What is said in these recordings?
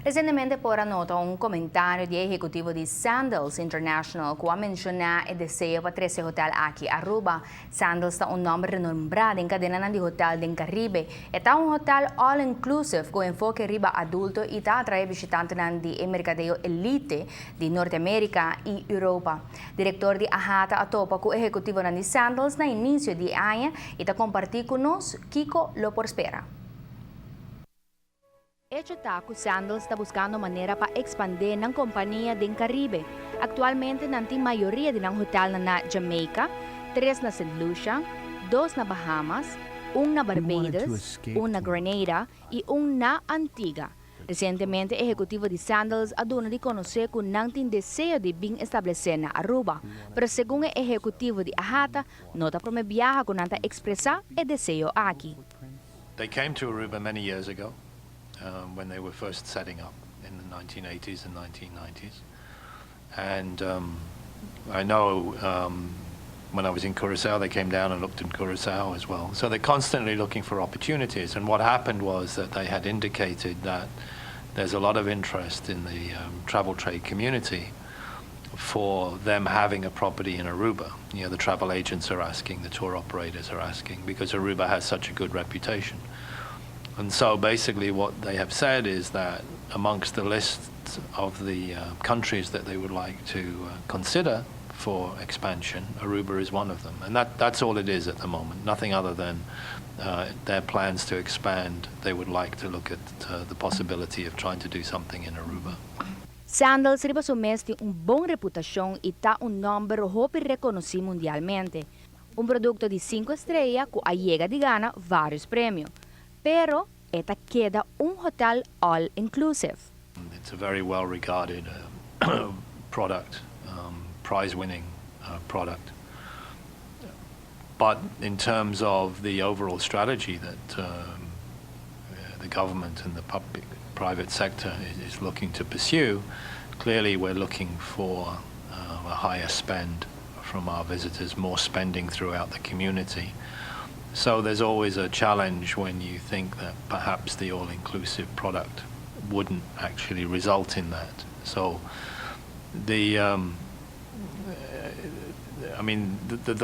Recentemente fue nota un comentario del ejecutivo de Sandals International que menciona el deseo para 13 hotel aquí Aruba. Sandals está un nombre renombrado en cadena de hotel del Caribe. Está un hotel all-inclusive con enfoque riba adulto y está atrae visitantes de mercadeo elite de Norteamérica y Europa. Director de AHATA atopa con ejecutivo de Sandals na inicio de año y está compartir con nos Kiko lo por espera. AHATA Sandals está buscando manera para expandir la compañía del Caribe. Actualmente, la mayoría de los hoteles na Jamaica, 3 na St. Lucia, 2 na Bahamas, 1 na Barbados, 1 na Grenada y 1 na Antigua. Recientemente, el ejecutivo de Sandals aduna de conocer que no tiene deseo de bien establecer na Aruba, pero según el ejecutivo de AHATA, no está viaja con nada expresar el deseo aquí. They came to Aruba many years ago. When they were first setting up in the 1980s and 1990s. And I know when I was in Curaçao, they came down and looked in Curaçao as well. So they're constantly looking for opportunities. And what happened was that they had indicated that there's a lot of interest in the travel trade community for them having a property in Aruba. You know, the travel agents are asking, the tour operators are asking, because Aruba has such a good reputation. And so basically what they have said is that amongst the list of the countries that they would like to consider for expansion, Aruba is one of them. And that's all it is at the moment, nothing other than their plans to expand. They would like to look at the possibility of trying to do something in Aruba. Sandals ribasumesti un buon reputación y ta un nombre hopi reconocido mundialmente. Un producto de 5 estrellas que llega de gana varios premios. Pero esta queda un hotel all-inclusive. It's a very well-regarded product, prize-winning product. But in terms of the overall strategy that the government and the private sector is looking to pursue, clearly we're looking for a higher spend from our visitors, more spending throughout the community. So there's always a challenge when you think that perhaps the all-inclusive product wouldn't actually result in that. So the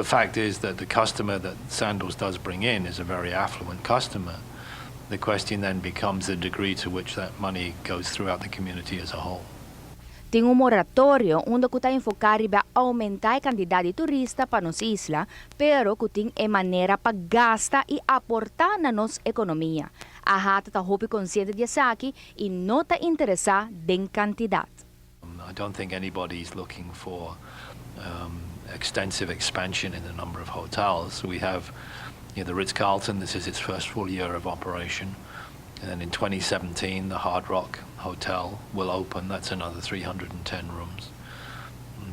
fact is that the customer that Sandals does bring in is a very affluent customer. The question then becomes the degree to which that money goes throughout the community as a whole. Tem un moratorio onde que está enfocado para aumentar a quantidade de turistas para nossa isla, pero que tem a maneira para gastar e aportar na nossa economia. A AHATA está hopi consciente disso aqui e não está interessada em quantidade. I don't think anybody's looking for extensive expansion in the number of hotels. We have the Ritz-Carlton, this is its first full year of operation. And then in 2017, the Hard Rock Hotel will open. That's another 310 rooms.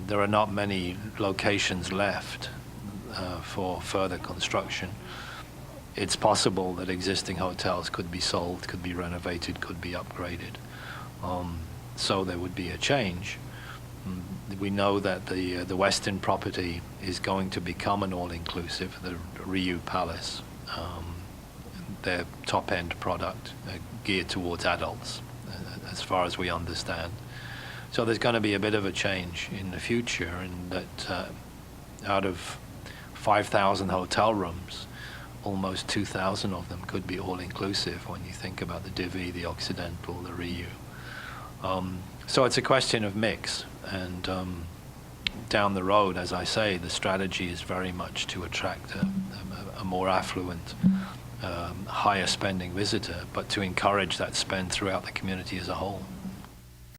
There are not many locations left for further construction. It's possible that existing hotels could be sold, could be renovated, could be upgraded. So there would be a change. We know that the Western property is going to become an all-inclusive, the Riu Palace. Their top-end product geared towards adults, as far as we understand. So there's going to be a bit of a change in the future, and that out of 5,000 hotel rooms, almost 2,000 of them could be all-inclusive when you think about the Divi, the Occidental, the Riu. So it's a question of mix, and down the road, as I say, the strategy is very much to attract a more affluent, higher spending visitor, but to encourage that spend throughout the community as a whole.